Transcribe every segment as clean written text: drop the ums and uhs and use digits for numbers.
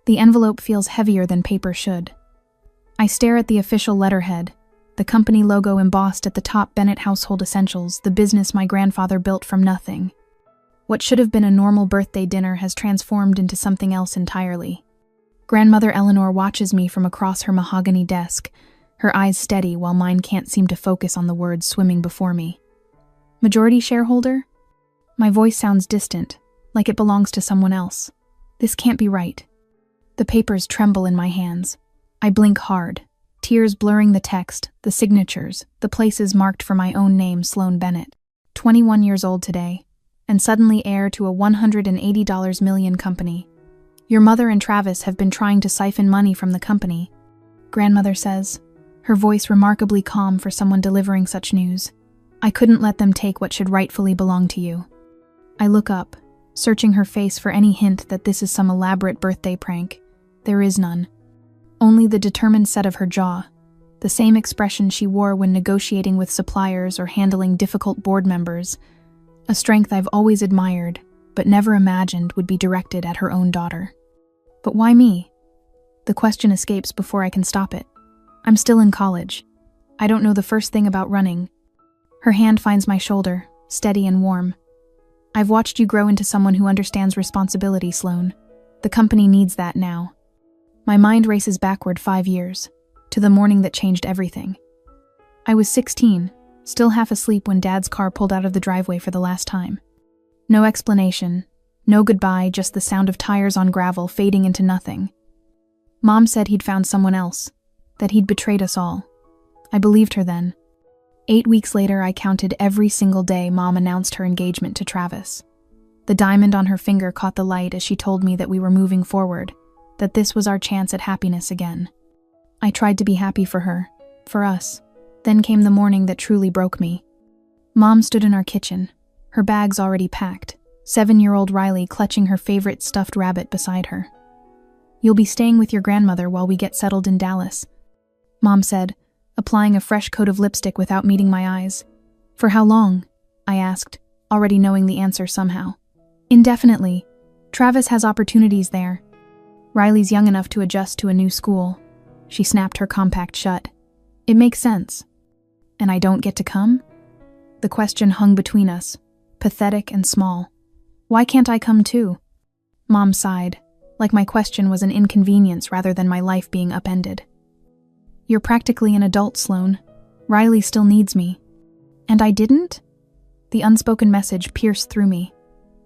The envelope feels heavier than paper should. I stare at the official letterhead, the company logo embossed at the top: Bennett Household Essentials, the business my grandfather built from nothing. What should have been a normal birthday dinner has transformed into something else entirely. Grandmother Eleanor watches me from across her mahogany desk, her eyes steady while mine can't seem to focus on the words swimming before me. Majority shareholder? My voice sounds distant, like it belongs to someone else. This can't be right. The papers tremble in my hands. I blink hard, tears blurring the text, the signatures, the places marked for my own name, Sloan Bennett. 21 years old today, and suddenly heir to a $180 million company. Your mother and Travis have been trying to siphon money from the company, Grandmother says, her voice remarkably calm for someone delivering such news. I couldn't let them take what should rightfully belong to you. I look up, searching her face for any hint that this is some elaborate birthday prank. There is none. Only the determined set of her jaw, the same expression she wore when negotiating with suppliers or handling difficult board members, a strength I've always admired, but never imagined would be directed at her own daughter. But why me? The question escapes before I can stop it. I'm still in college. I don't know the first thing about running. Her hand finds my shoulder, steady and warm. I've watched you grow into someone who understands responsibility, Sloan. The company needs that now. My mind races backward 5 years, to the morning that changed everything. I was 16, still half asleep when Dad's car pulled out of the driveway for the last time. No explanation, no goodbye, just the sound of tires on gravel fading into nothing. Mom said he'd found someone else, that he'd betrayed us all. I believed her then. 8 weeks later, I counted every single day Mom announced her engagement to Travis. The diamond on her finger caught the light as she told me that we were moving forward, that this was our chance at happiness again. I tried to be happy for her, for us. Then came the morning that truly broke me. Mom stood in our kitchen, her bags already packed, 7-year-old Riley clutching her favorite stuffed rabbit beside her. You'll be staying with your grandmother while we get settled in Dallas, Mom said, applying a fresh coat of lipstick without meeting my eyes. For how long? I asked, already knowing the answer somehow. Indefinitely. Travis has opportunities there. Riley's young enough to adjust to a new school. She snapped her compact shut. It makes sense. And I don't get to come? The question hung between us, pathetic and small. Why can't I come too? Mom sighed, like my question was an inconvenience rather than my life being upended. You're practically an adult, Sloan. Riley still needs me. And I didn't? The unspoken message pierced through me.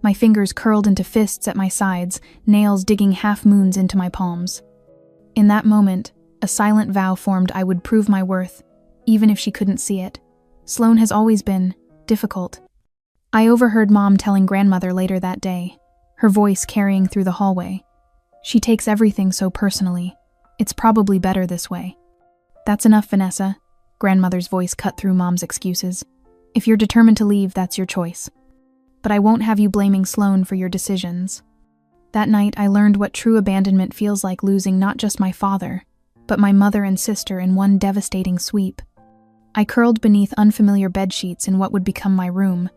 My fingers curled into fists at my sides, nails digging half-moons into my palms. In that moment, a silent vow formed I would prove my worth, even if she couldn't see it. Sloan has always been difficult. I overheard Mom telling Grandmother later that day, her voice carrying through the hallway. She takes everything so personally. It's probably better this way. That's enough, Vanessa. Grandmother's voice cut through Mom's excuses. If you're determined to leave, that's your choice. But I won't have you blaming Sloan for your decisions. That night, I learned what true abandonment feels like, losing not just my father, but my mother and sister in one devastating sweep. I curled beneath unfamiliar bedsheets in what would become my room,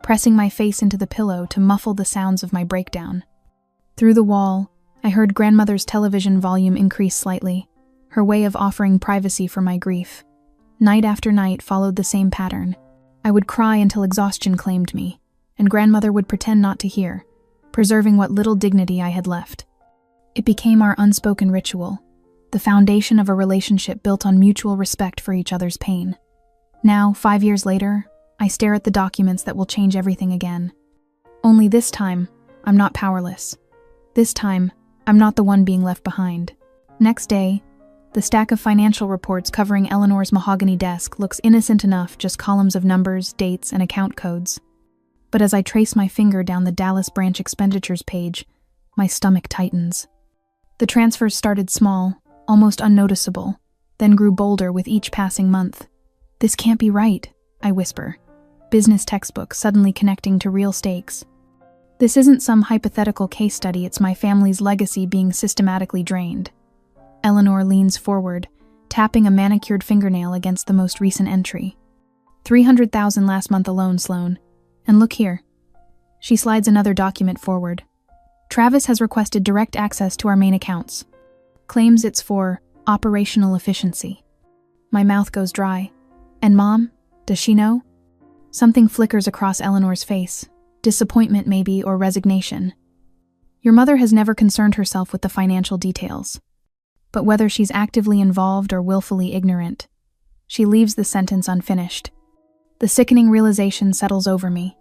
pressing my face into the pillow to muffle the sounds of my breakdown. Through the wall, I heard Grandmother's television volume increase slightly, her way of offering privacy for my grief. Night after night followed the same pattern. I would cry until exhaustion claimed me, and Grandmother would pretend not to hear, preserving what little dignity I had left. It became our unspoken ritual, the foundation of a relationship built on mutual respect for each other's pain. Now, 5 years later, I stare at the documents that will change everything again. Only this time, I'm not powerless. This time, I'm not the one being left behind. Next day, the stack of financial reports covering Eleanor's mahogany desk looks innocent enough, just columns of numbers, dates, and account codes. But as I trace my finger down the Dallas branch expenditures page, my stomach tightens. The transfers started small, almost unnoticeable, then grew bolder with each passing month. This can't be right, I whisper, business textbook suddenly connecting to real stakes. This isn't some hypothetical case study, it's my family's legacy being systematically drained. Eleanor leans forward, tapping a manicured fingernail against the most recent entry. $300,000 last month alone, Sloan. And look here. She slides another document forward. Travis has requested direct access to our main accounts. Claims it's for operational efficiency. My mouth goes dry. And Mom? Does she know? Something flickers across Eleanor's face. Disappointment maybe, or resignation. Your mother has never concerned herself with the financial details. But whether she's actively involved or willfully ignorant, she leaves the sentence unfinished. The sickening realization settles over me.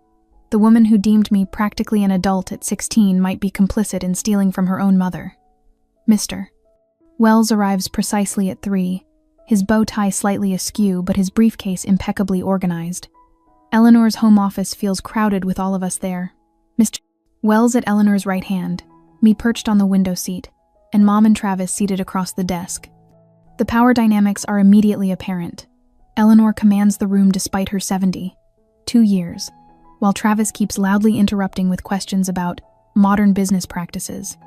The woman who deemed me practically an adult at 16 might be complicit in stealing from her own mother. Mr. Wells arrives precisely at 3, his bow tie slightly askew but his briefcase impeccably organized. Eleanor's home office feels crowded with all of us there. Mr. Wells at Eleanor's right hand, me perched on the window seat, and Mom and Travis seated across the desk. The power dynamics are immediately apparent. Eleanor commands the room despite her 2 years, while Travis keeps loudly interrupting with questions about modern business practices.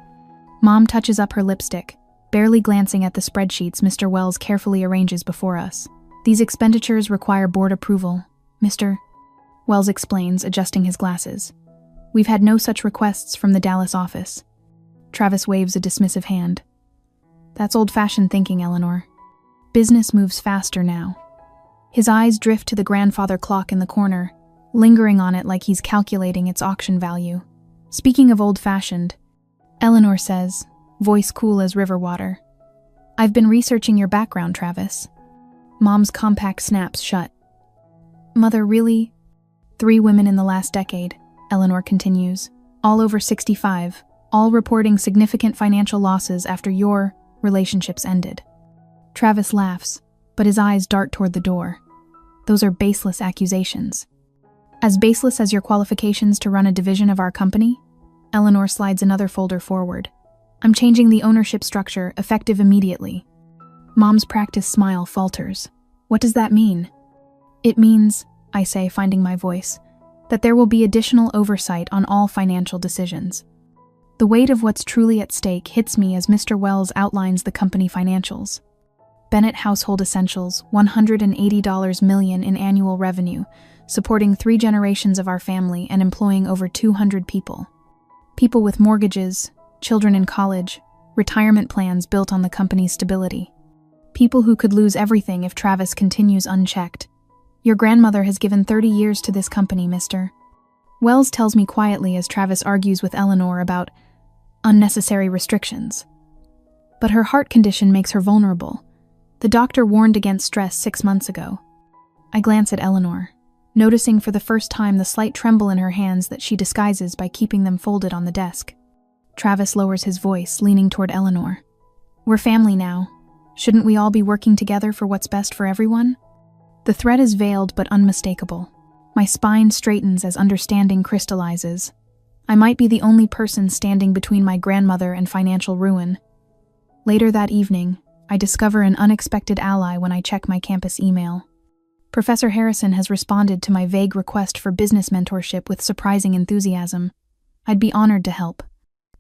Mom touches up her lipstick, barely glancing at the spreadsheets Mr. Wells carefully arranges before us. These expenditures require board approval, Mr. Wells explains, adjusting his glasses. We've had no such requests from the Dallas office. Travis waves a dismissive hand. That's old-fashioned thinking, Eleanor. Business moves faster now. His eyes drift to the grandfather clock in the corner, lingering on it like he's calculating its auction value. Speaking of old-fashioned, Eleanor says, voice cool as river water. I've been researching your background, Travis. Mom's compact snaps shut. Mother, really? 3 women in the last decade, Eleanor continues, all over 65, all reporting significant financial losses after your relationships ended. Travis laughs, but his eyes dart toward the door. Those are baseless accusations. As baseless as your qualifications to run a division of our company? Eleanor slides another folder forward. I'm changing the ownership structure, effective immediately. Mom's practiced smile falters. What does that mean? It means, I say, finding my voice, that there will be additional oversight on all financial decisions. The weight of what's truly at stake hits me as Mr. Wells outlines the company financials. Bennett Household Essentials, $180 million in annual revenue, supporting 3 generations of our family and employing over 200 people. People with mortgages, children in college, retirement plans built on the company's stability. People who could lose everything if Travis continues unchecked. Your grandmother has given 30 years to this company, Mr. Wells tells me quietly as Travis argues with Eleanor about unnecessary restrictions. But her heart condition makes her vulnerable. The doctor warned against stress 6 months ago. I glance at Eleanor, noticing for the first time the slight tremble in her hands that she disguises by keeping them folded on the desk. Travis lowers his voice, leaning toward Eleanor. We're family now. Shouldn't we all be working together for what's best for everyone? The threat is veiled but unmistakable. My spine straightens as understanding crystallizes. I might be the only person standing between my grandmother and financial ruin. Later that evening, I discover an unexpected ally when I check my campus email. Professor Harrison has responded to my vague request for business mentorship with surprising enthusiasm. I'd be honored to help.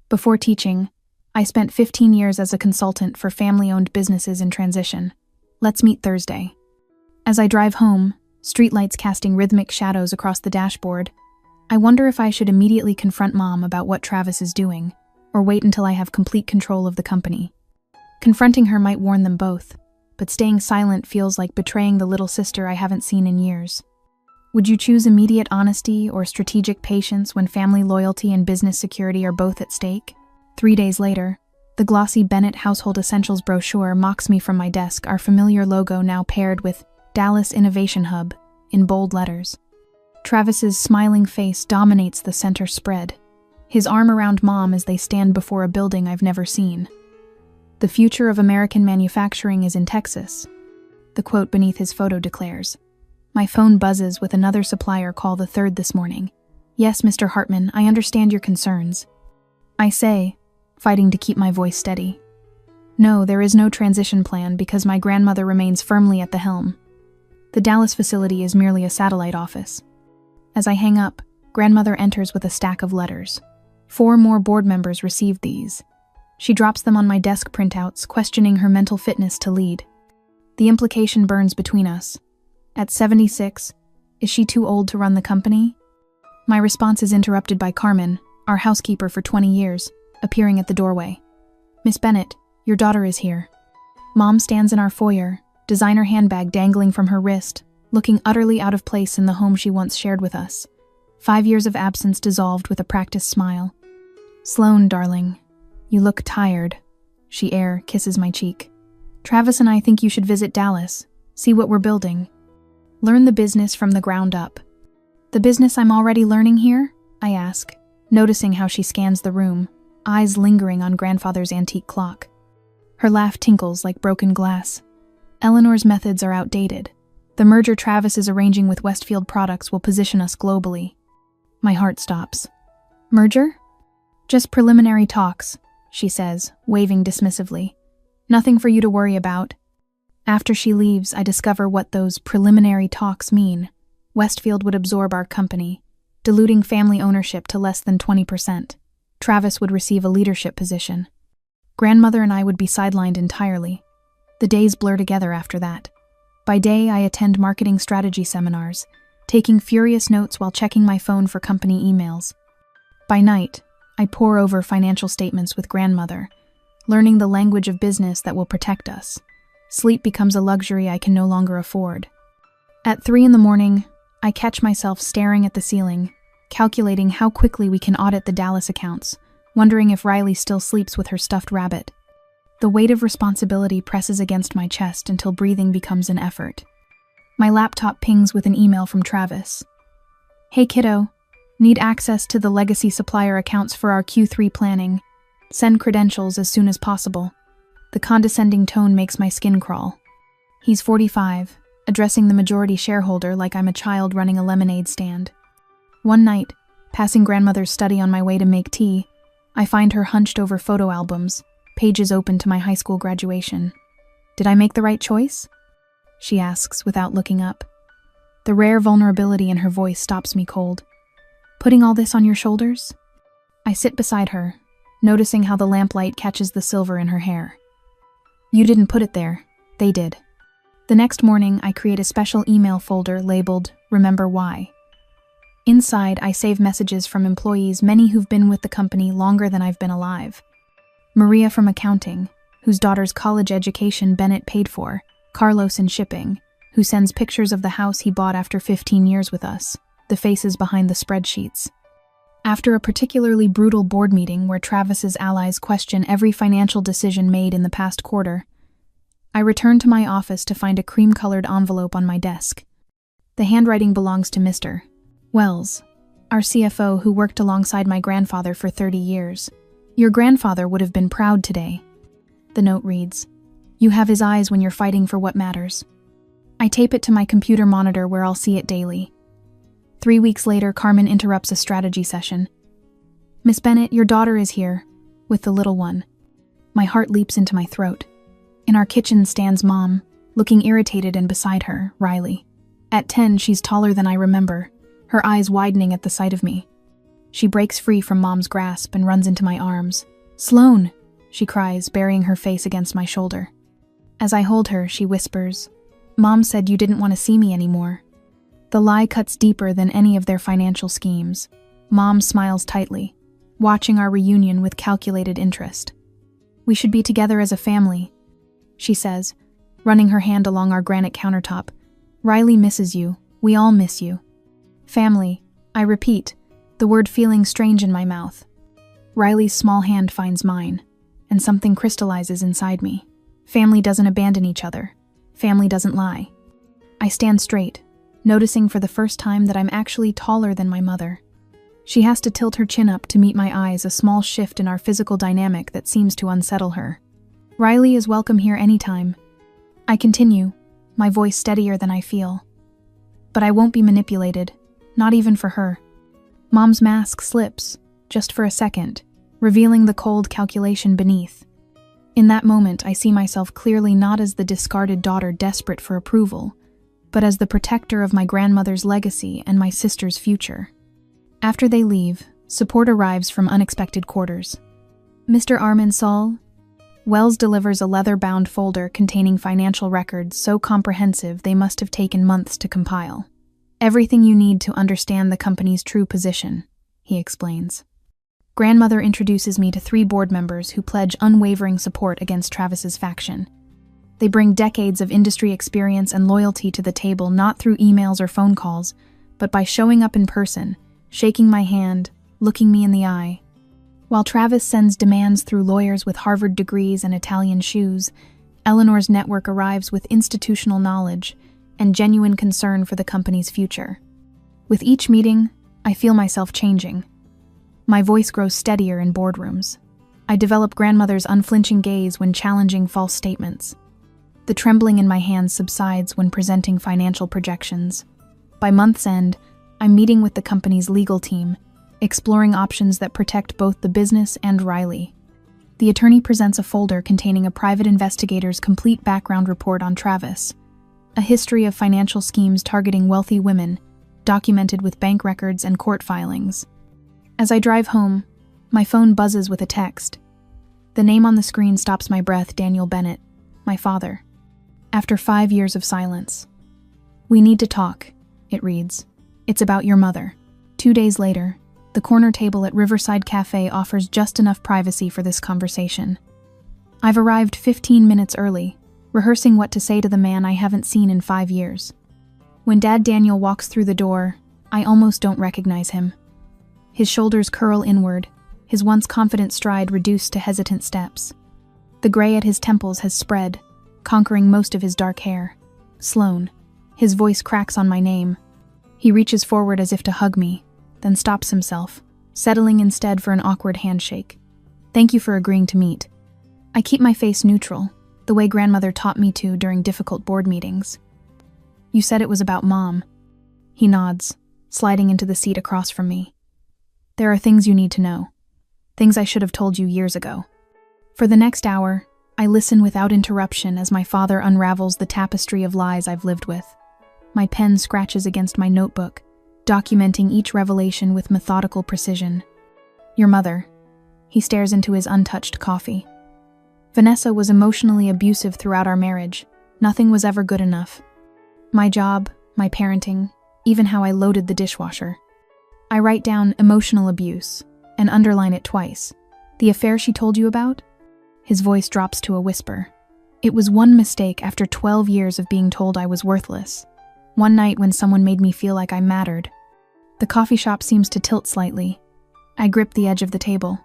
Before teaching, I spent 15 years as a consultant for family-owned businesses in transition. Let's meet Thursday. As I drive home, streetlights casting rhythmic shadows across the dashboard, I wonder if I should immediately confront Mom about what Travis is doing, or wait until I have complete control of the company. Confronting her might warn them both, but staying silent feels like betraying the little sister I haven't seen in years. Would you choose immediate honesty or strategic patience when family loyalty and business security are both at stake? 3 days later, the glossy Bennett Household Essentials brochure mocks me from my desk, our familiar logo now paired with Dallas Innovation Hub in bold letters. Travis's smiling face dominates the center spread, his arm around Mom as they stand before a building I've never seen. The future of American manufacturing is in Texas, the quote beneath his photo declares. My phone buzzes with another supplier call, the third this morning. Yes, Mr. Hartman, I understand your concerns. I say, fighting to keep my voice steady. No, there is no transition plan because my grandmother remains firmly at the helm. The Dallas facility is merely a satellite office. As I hang up, grandmother enters with a stack of letters. 4 more board members received these. She drops them on my desk printouts, questioning her mental fitness to lead. The implication burns between us. At 76, is she too old to run the company? My response is interrupted by Carmen, our housekeeper for 20 years, appearing at the doorway. "Miss Bennett, your daughter is here." Mom stands in our foyer, designer handbag dangling from her wrist, looking utterly out of place in the home she once shared with us. 5 years of absence dissolved with a practiced smile. "Sloan, darling, you look tired." She kisses my cheek. "Travis and I think you should visit Dallas, see what we're building. Learn the business from the ground up." "The business I'm already learning here?" I ask, noticing how she scans the room, eyes lingering on grandfather's antique clock. Her laugh tinkles like broken glass. "Eleanor's methods are outdated. The merger Travis is arranging with Westfield Products will position us globally." My heart stops. "Merger?" "Just preliminary talks," she says, waving dismissively. "Nothing for you to worry about." After she leaves, I discover what those preliminary talks mean. Westfield would absorb our company, diluting family ownership to less than 20%. Travis would receive a leadership position. Grandmother and I would be sidelined entirely. The days blur together after that. By day, I attend marketing strategy seminars, taking furious notes while checking my phone for company emails. By night, I pore over financial statements with grandmother, learning the language of business that will protect us. Sleep becomes a luxury I can no longer afford. At 3 a.m, I catch myself staring at the ceiling, calculating how quickly we can audit the Dallas accounts, wondering if Riley still sleeps with her stuffed rabbit. The weight of responsibility presses against my chest until breathing becomes an effort. My laptop pings with an email from Travis. "Hey kiddo, need access to the legacy supplier accounts for our Q3 planning. Send credentials as soon as possible." The condescending tone makes my skin crawl. He's 45, addressing the majority shareholder like I'm a child running a lemonade stand. One night, passing grandmother's study on my way to make tea, I find her hunched over photo albums, pages open to my high school graduation. "Did I make the right choice?" she asks without looking up. The rare vulnerability in her voice stops me cold. "Putting all this on your shoulders?" I sit beside her, noticing how the lamplight catches the silver in her hair. "You didn't put it there, they did." The next morning, I create a special email folder labeled "Remember Why." Inside, I save messages from employees, many who've been with the company longer than I've been alive. Maria from accounting, whose daughter's college education Bennett paid for, Carlos in shipping, who sends pictures of the house he bought after 15 years with us, the faces behind the spreadsheets. After a particularly brutal board meeting where Travis's allies question every financial decision made in the past quarter, I return to my office to find a cream-colored envelope on my desk. The handwriting belongs to Mr. Wells, our CFO who worked alongside my grandfather for 30 years. "Your grandfather would have been proud today." The note reads, "You have his eyes when you're fighting for what matters." I tape it to my computer monitor where I'll see it daily. 3 weeks later, Carmen interrupts a strategy session. "Miss Bennett, your daughter is here, with the little one." My heart leaps into my throat. In our kitchen stands Mom, looking irritated, and beside her, Riley. At 10, she's taller than I remember, her eyes widening at the sight of me. She breaks free from Mom's grasp and runs into my arms. "Sloan!" she cries, burying her face against my shoulder. As I hold her, she whispers, "Mom said you didn't want to see me anymore." The lie cuts deeper than any of their financial schemes. Mom smiles tightly, watching our reunion with calculated interest. "We should be together as a family," she says, running her hand along our granite countertop. "Riley misses you. We all miss you." "Family," I repeat, the word feeling strange in my mouth. Riley's small hand finds mine, and something crystallizes inside me. Family doesn't abandon each other. Family doesn't lie. I stand straight, noticing for the first time that I'm actually taller than my mother. She has to tilt her chin up to meet my eyes, a small shift in our physical dynamic that seems to unsettle her. "Riley is welcome here anytime." I continue, my voice steadier than I feel. "But I won't be manipulated, not even for her." Mom's mask slips, just for a second, revealing the cold calculation beneath. In that moment, I see myself clearly not as the discarded daughter desperate for approval, but as the protector of my grandmother's legacy and my sister's future. After they leave, support arrives from unexpected quarters. "Mr. Armin Saul?" Wells delivers a leather-bound folder containing financial records so comprehensive they must have taken months to compile. "Everything you need to understand the company's true position," he explains. Grandmother introduces me to 3 board members who pledge unwavering support against Travis's faction. They bring decades of industry experience and loyalty to the table, not through emails or phone calls, but by showing up in person, shaking my hand, looking me in the eye. While Travis sends demands through lawyers with Harvard degrees and Italian shoes, Eleanor's network arrives with institutional knowledge and genuine concern for the company's future. With each meeting, I feel myself changing. My voice grows steadier in boardrooms. I develop Grandmother's unflinching gaze when challenging false statements. The trembling in my hands subsides when presenting financial projections. By month's end, I'm meeting with the company's legal team, exploring options that protect both the business and Riley. The attorney presents a folder containing a private investigator's complete background report on Travis, a history of financial schemes targeting wealthy women, documented with bank records and court filings. As I drive home, my phone buzzes with a text. The name on the screen stops my breath: Daniel Bennett, my father. After 5 years of silence. "We need to talk," it reads. "It's about your mother." 2 days later, the corner table at Riverside Cafe offers just enough privacy for this conversation. I've arrived 15 minutes early, rehearsing what to say to the man I haven't seen in 5 years. When Dad Daniel walks through the door, I almost don't recognize him. His shoulders curl inward, his once confident stride reduced to hesitant steps. The gray at his temples has spread, conquering most of his dark hair. Sloan. His voice cracks on my name. He reaches forward as if to hug me, then stops himself, settling instead for an awkward handshake. "Thank you for agreeing to meet." I keep my face neutral, the way Grandmother taught me to during difficult board meetings. "You said it was about Mom." He nods, sliding into the seat across from me. "There are things you need to know. Things I should have told you years ago." For the next hour, I listen without interruption as my father unravels the tapestry of lies I've lived with. My pen scratches against my notebook, documenting each revelation with methodical precision. "Your mother." He stares into his untouched coffee. "Vanessa was emotionally abusive throughout our marriage. Nothing was ever good enough. My job, my parenting, even how I loaded the dishwasher." I write down emotional abuse and underline it twice. "The affair she told you about?" His voice drops to a whisper. "It was one mistake after 12 years of being told I was worthless. One night when someone made me feel like I mattered." The coffee shop seems to tilt slightly. I grip the edge of the table.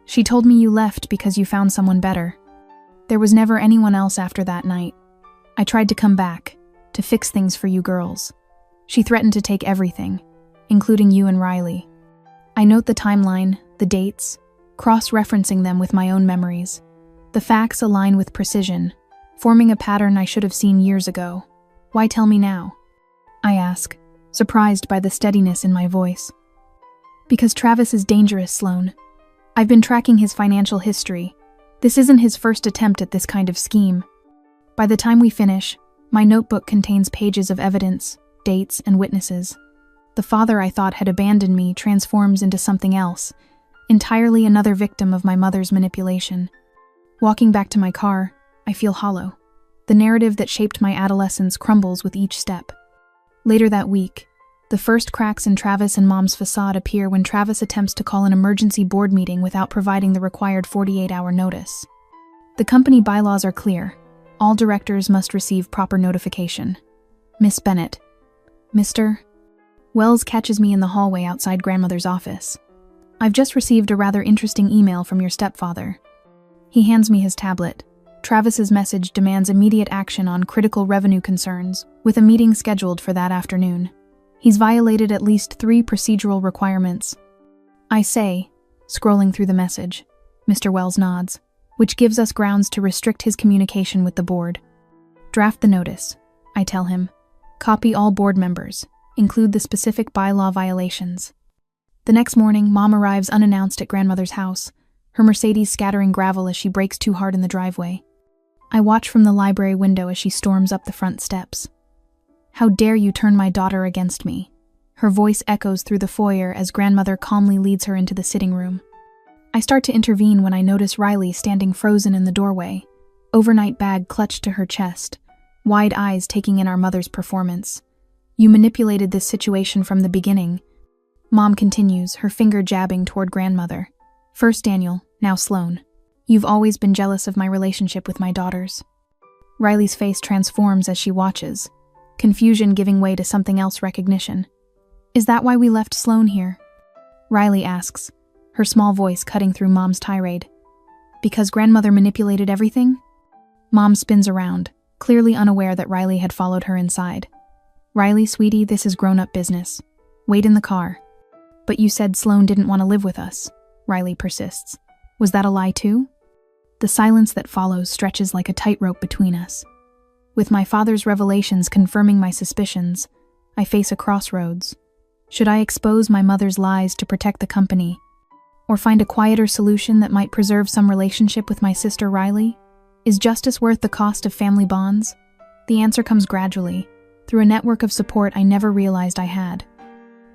"She told me you left because you found someone better. There was never anyone else after that night. I tried to come back, to fix things for you girls. She threatened to take everything, including you and Riley." I note the timeline, the dates, cross-referencing them with my own memories. The facts align with precision, forming a pattern I should have seen years ago. "Why tell me now?" I ask, surprised by the steadiness in my voice. "Because Travis is dangerous, Sloan. I've been tracking his financial history. This isn't his first attempt at this kind of scheme. By the time we finish, my notebook contains pages of evidence, dates, and witnesses. The father I thought had abandoned me transforms into something else, entirely another victim of my mother's manipulation. Walking back to my car, I feel hollow. The narrative that shaped my adolescence crumbles with each step. Later that week, the first cracks in Travis and Mom's facade appear when Travis attempts to call an emergency board meeting without providing the required 48-hour notice. The company bylaws are clear. All directors must receive proper notification. "Miss Bennett." "Mr. Wells catches me in the hallway outside Grandmother's office. "I've just received a rather interesting email from your stepfather." He hands me his tablet. Travis's message demands immediate action on critical revenue concerns, with a meeting scheduled for that afternoon. He's violated at least 3 procedural requirements. I say, scrolling through the message. Mr. Wells nods, which gives us grounds to restrict his communication with the board. "Draft the notice," I tell him. "Copy all board members. Include the specific bylaw violations." The next morning, Mom arrives unannounced at Grandmother's house, her Mercedes scattering gravel as she brakes too hard in the driveway. I watch from the library window as she storms up the front steps. "How dare you turn my daughter against me?" Her voice echoes through the foyer as Grandmother calmly leads her into the sitting room. I start to intervene when I notice Riley standing frozen in the doorway, overnight bag clutched to her chest, wide eyes taking in our mother's performance. "You manipulated this situation from the beginning." Mom continues, her finger jabbing toward grandmother. First Daniel, now Sloan. You've always been jealous of my relationship with my daughters. Riley's face transforms as she watches, confusion giving way to something else, recognition. Is that why we left Sloan here? Riley asks, her small voice cutting through Mom's tirade. Because grandmother manipulated everything? Mom spins around, clearly unaware that Riley had followed her inside. Riley, sweetie, this is grown-up business. Wait in the car. But you said Sloan didn't want to live with us, Riley persists. Was that a lie too? The silence that follows stretches like a tightrope between us. With my father's revelations confirming my suspicions, I face a crossroads. Should I expose my mother's lies to protect the company, or find a quieter solution that might preserve some relationship with my sister Riley? Is justice worth the cost of family bonds? The answer comes gradually, through a network of support I never realized I had.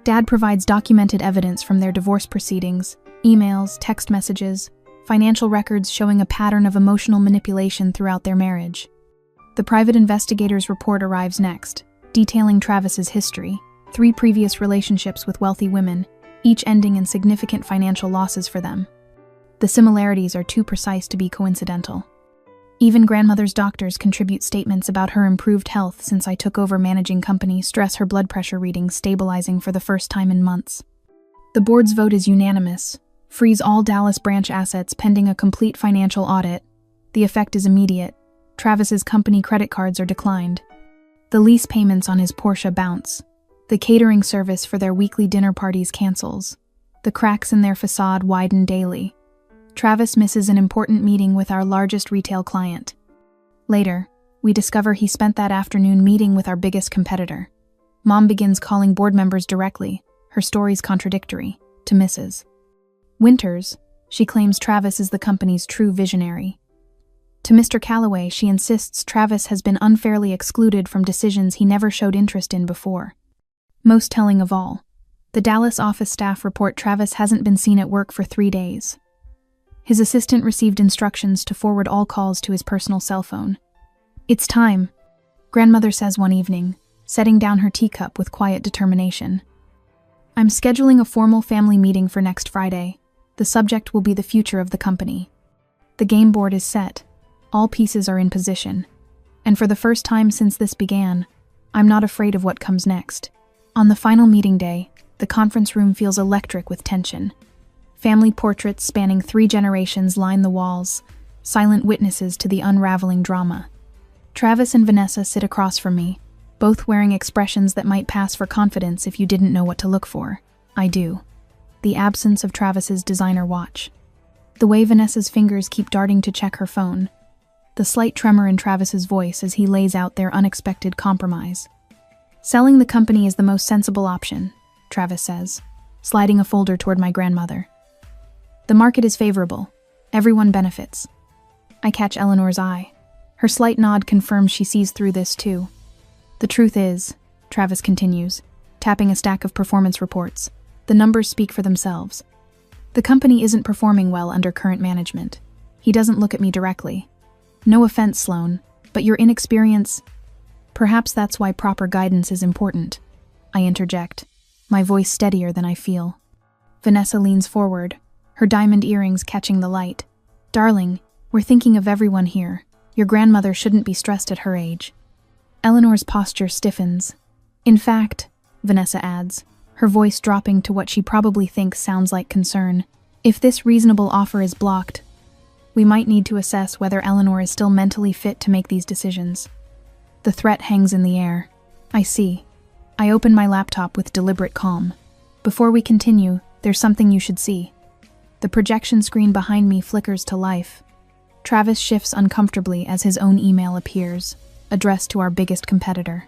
Dad provides documented evidence from their divorce proceedings, emails, text messages, financial records showing a pattern of emotional manipulation throughout their marriage. The private investigator's report arrives next, detailing Travis's history, 3 previous relationships with wealthy women, each ending in significant financial losses for them. The similarities are too precise to be coincidental. Even grandmother's doctors contribute statements about her improved health since I took over managing company, stress her blood pressure readings stabilizing for the first time in months. The board's vote is unanimous. Freeze all Dallas branch assets pending a complete financial audit. The effect is immediate. Travis's company credit cards are declined. The lease payments on his Porsche bounce. The catering service for their weekly dinner parties cancels. The cracks in their facade widen daily. Travis misses an important meeting with our largest retail client. Later, we discover he spent that afternoon meeting with our biggest competitor. Mom begins calling board members directly, her stories contradictory, to Mrs. Winters. She claims Travis is the company's true visionary. To Mr. Calloway, she insists Travis has been unfairly excluded from decisions he never showed interest in before. Most telling of all, the Dallas office staff report Travis hasn't been seen at work for 3 days. His assistant received instructions to forward all calls to his personal cell phone. It's time, grandmother says one evening, setting down her teacup with quiet determination. I'm scheduling a formal family meeting for next Friday. The subject will be the future of the company. The game board is set. All pieces are in position. And for the first time since this began, I'm not afraid of what comes next. On the final meeting day, the conference room feels electric with tension. Family portraits spanning 3 generations line the walls, silent witnesses to the unraveling drama. Travis and Vanessa sit across from me, both wearing expressions that might pass for confidence if you didn't know what to look for. I do. The absence of Travis's designer watch. The way Vanessa's fingers keep darting to check her phone. The slight tremor in Travis's voice as he lays out their unexpected compromise. Selling the company is the most sensible option, Travis says, sliding a folder toward my grandmother. The market is favorable. Everyone benefits. I catch Eleanor's eye. Her slight nod confirms she sees through this too. The truth is, Travis continues, tapping a stack of performance reports, the numbers speak for themselves. The company isn't performing well under current management. He doesn't look at me directly. No offense, Sloan, but your inexperience... Perhaps that's why proper guidance is important. I interject, my voice steadier than I feel. Vanessa leans forward, her diamond earrings catching the light. Darling, we're thinking of everyone here. Your grandmother shouldn't be stressed at her age. Eleanor's posture stiffens. In fact, Vanessa adds, her voice dropping to what she probably thinks sounds like concern, if this reasonable offer is blocked, we might need to assess whether Eleanor is still mentally fit to make these decisions. The threat hangs in the air. I see. I open my laptop with deliberate calm. Before we continue, there's something you should see. The projection screen behind me flickers to life. Travis shifts uncomfortably as his own email appears, addressed to our biggest competitor.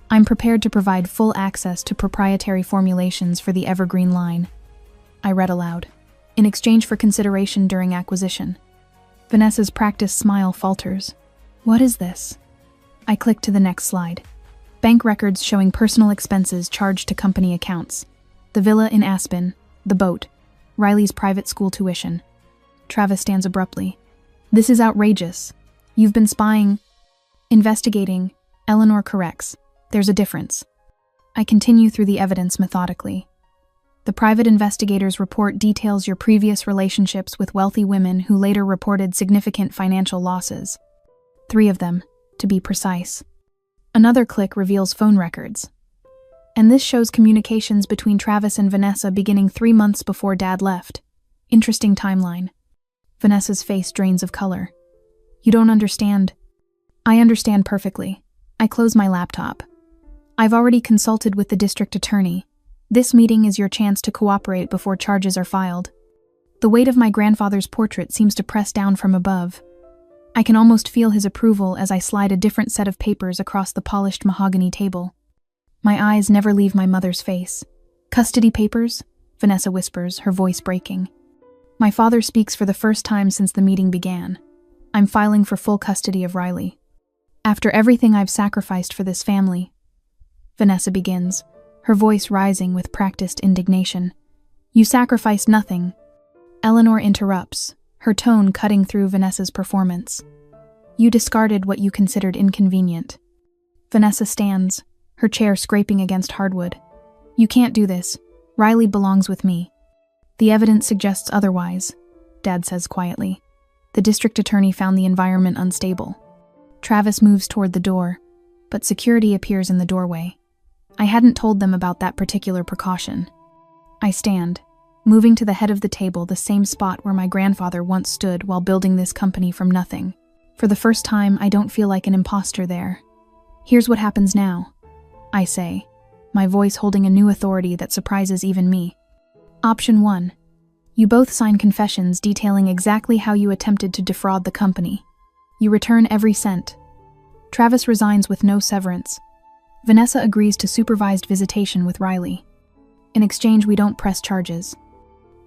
I'm prepared to provide full access to proprietary formulations for the Evergreen line. I read aloud. In exchange for consideration during acquisition. Vanessa's practiced smile falters. What is this? I click to the next slide. Bank records showing personal expenses charged to company accounts. The villa in Aspen, the boat, Riley's private school tuition. Travis stands abruptly. This is outrageous. You've been spying. Investigating. Eleanor corrects. There's a difference. I continue through the evidence methodically. The private investigator's report details your previous relationships with wealthy women who later reported significant financial losses. 3 of them, to be precise. Another click reveals phone records. And this shows communications between Travis and Vanessa beginning 3 months before Dad left. Interesting timeline. Vanessa's face drains of color. You don't understand. I understand perfectly. I close my laptop. I've already consulted with the district attorney. This meeting is your chance to cooperate before charges are filed. The weight of my grandfather's portrait seems to press down from above. I can almost feel his approval as I slide a different set of papers across the polished mahogany table. My eyes never leave my mother's face. Custody papers? Vanessa whispers, her voice breaking. My father speaks for the first time since the meeting began. I'm filing for full custody of Riley. After everything I've sacrificed for this family, Vanessa begins, her voice rising with practiced indignation. You sacrificed nothing. Eleanor interrupts, her tone cutting through Vanessa's performance. You discarded what you considered inconvenient. Vanessa stands, her chair scraping against hardwood. You can't do this. Riley belongs with me. The evidence suggests otherwise, Dad says quietly. The district attorney found the environment unstable. Travis moves toward the door, but security appears in the doorway. I hadn't told them about that particular precaution. I stand, moving to the head of the table, the same spot where my grandfather once stood while building this company from nothing. For the first time, I don't feel like an imposter there. Here's what happens now, I say, my voice holding a new authority that surprises even me. Option 1. You both sign confessions detailing exactly how you attempted to defraud the company. You return every cent. Travis resigns with no severance. Vanessa agrees to supervised visitation with Riley. In exchange, we don't press charges.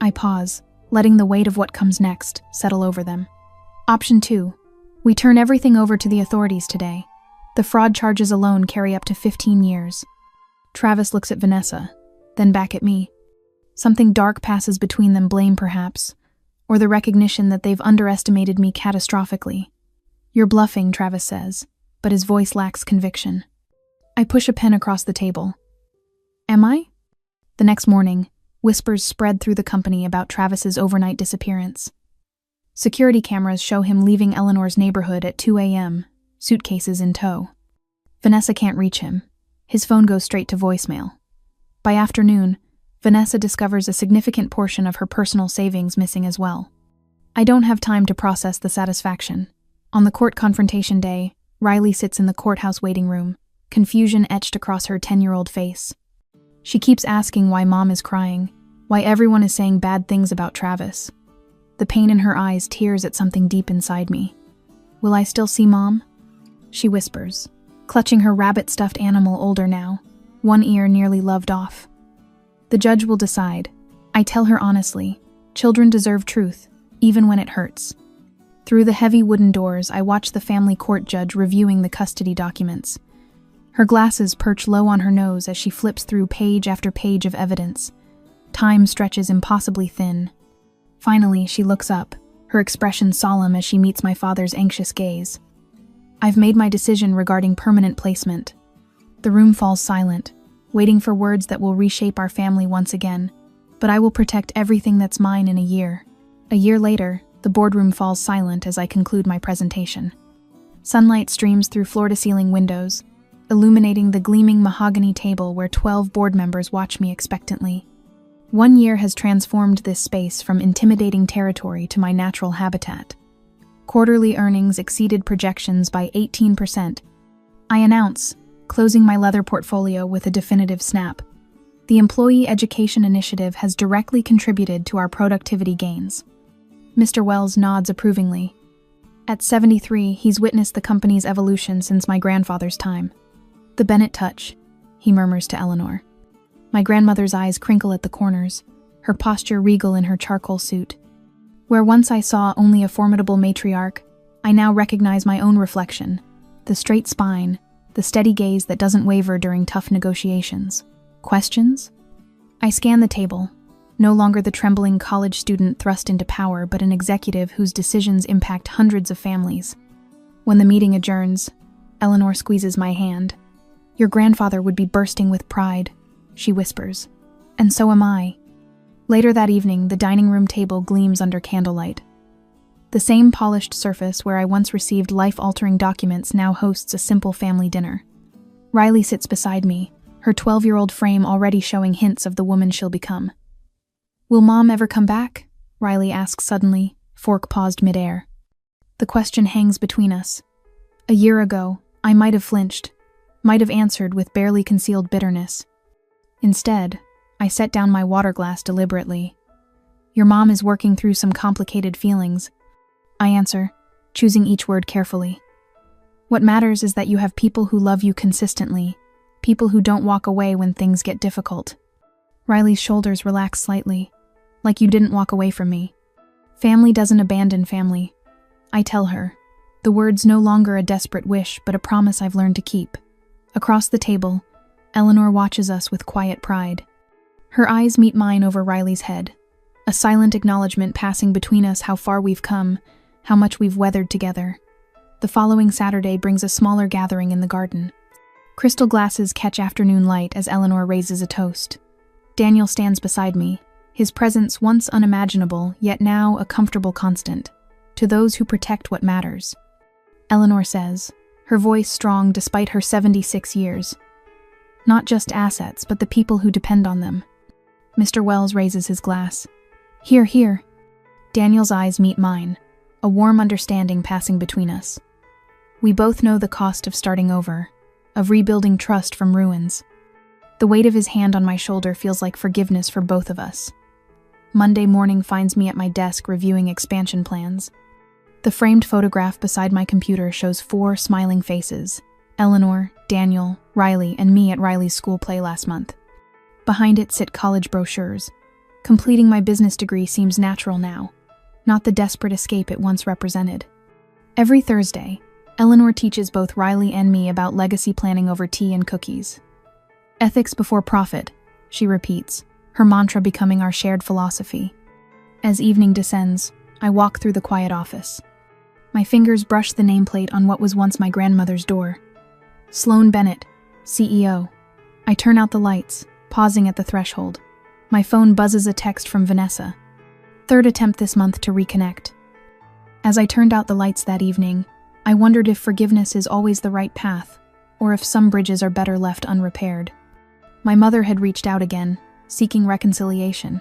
I pause, letting the weight of what comes next settle over them. Option 2. We turn everything over to the authorities today. The fraud charges alone carry up to 15 years. Travis looks at Vanessa, then back at me. Something dark passes between them, blame perhaps, or the recognition that they've underestimated me catastrophically. You're bluffing, Travis says, but his voice lacks conviction. I push a pen across the table. Am I? The next morning, whispers spread through the company about Travis's overnight disappearance. Security cameras show him leaving Eleanor's neighborhood at 2 a.m., suitcases in tow. Vanessa can't reach him. His phone goes straight to voicemail. By afternoon, Vanessa discovers a significant portion of her personal savings missing as well. I don't have time to process the satisfaction. On the court confrontation day, Riley sits in the courthouse waiting room, confusion etched across her 10-year-old face. She keeps asking why Mom is crying, why everyone is saying bad things about Travis. The pain in her eyes tears at something deep inside me. Will I still see Mom? She whispers, clutching her rabbit-stuffed animal older now, one ear nearly loved off. The judge will decide. I tell her honestly, children deserve truth, even when it hurts. Through the heavy wooden doors, I watch the family court judge reviewing the custody documents. Her glasses perch low on her nose as she flips through page after page of evidence. Time stretches impossibly thin. Finally, she looks up, her expression solemn as she meets my father's anxious gaze. I've made my decision regarding permanent placement. The room falls silent, waiting for words that will reshape our family once again, but I will protect everything that's mine in a year. A year later, the boardroom falls silent as I conclude my presentation. Sunlight streams through floor-to-ceiling windows, illuminating the gleaming mahogany table where 12 board members watch me expectantly. 1 year has transformed this space from intimidating territory to my natural habitat. Quarterly earnings exceeded projections by 18%. I announce, closing my leather portfolio with a definitive snap. The Employee Education Initiative has directly contributed to our productivity gains. Mr. Wells nods approvingly. At 73, he's witnessed the company's evolution since my grandfather's time. The Bennett touch, he murmurs to Eleanor. My grandmother's eyes crinkle at the corners, her posture regal in her charcoal suit. Where once I saw only a formidable matriarch, I now recognize my own reflection, the straight spine, the steady gaze that doesn't waver during tough negotiations. Questions? I scan the table, no longer the trembling college student thrust into power, but an executive whose decisions impact hundreds of families. When the meeting adjourns, Eleanor squeezes my hand. Your grandfather would be bursting with pride, she whispers. And so am I. Later that evening, the dining room table gleams under candlelight. The same polished surface where I once received life-altering documents now hosts a simple family dinner. Riley sits beside me, her 12-year-old frame already showing hints of the woman she'll become. "Will Mom ever come back?" Riley asks suddenly, fork paused midair. The question hangs between us. A year ago, I might have flinched, might have answered with barely concealed bitterness. Instead, I set down my water glass deliberately. "Your mom is working through some complicated feelings," I answer, choosing each word carefully. "What matters is that you have people who love you consistently, people who don't walk away when things get difficult." Riley's shoulders relax slightly, like you didn't walk away from me. Family doesn't abandon family. I tell her, the words no longer a desperate wish, but a promise I've learned to keep. Across the table, Eleanor watches us with quiet pride. Her eyes meet mine over Riley's head, a silent acknowledgement passing between us how far we've come, how much we've weathered together. The following Saturday brings a smaller gathering in the garden. Crystal glasses catch afternoon light as Eleanor raises a toast. Daniel stands beside me, his presence once unimaginable, yet now a comfortable constant. "To those who protect what matters," Eleanor says, her voice strong despite her 76 years. "Not just assets, but the people who depend on them." Mr. Wells raises his glass. "Here, here." Daniel's eyes meet mine, a warm understanding passing between us. We both know the cost of starting over, of rebuilding trust from ruins. The weight of his hand on my shoulder feels like forgiveness for both of us. Monday morning finds me at my desk reviewing expansion plans. The framed photograph beside my computer shows 4 smiling faces: Eleanor, Daniel, Riley, and me at Riley's school play last month. Behind it sit college brochures. Completing my business degree seems natural now, not the desperate escape it once represented. Every Thursday, Eleanor teaches both Riley and me about legacy planning over tea and cookies. "Ethics before profit," she repeats, her mantra becoming our shared philosophy. As evening descends, I walk through the quiet office. My fingers brush the nameplate on what was once my grandmother's door. Sloan Bennett, CEO. I turn out the lights, pausing at the threshold. My phone buzzes a text from Vanessa. Third attempt this month to reconnect. As I turned out the lights that evening, I wondered if forgiveness is always the right path, or if some bridges are better left unrepaired. My mother had reached out again, seeking reconciliation.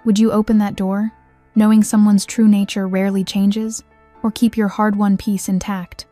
Would you open that door, knowing someone's true nature rarely changes, or keep your hard-won peace intact?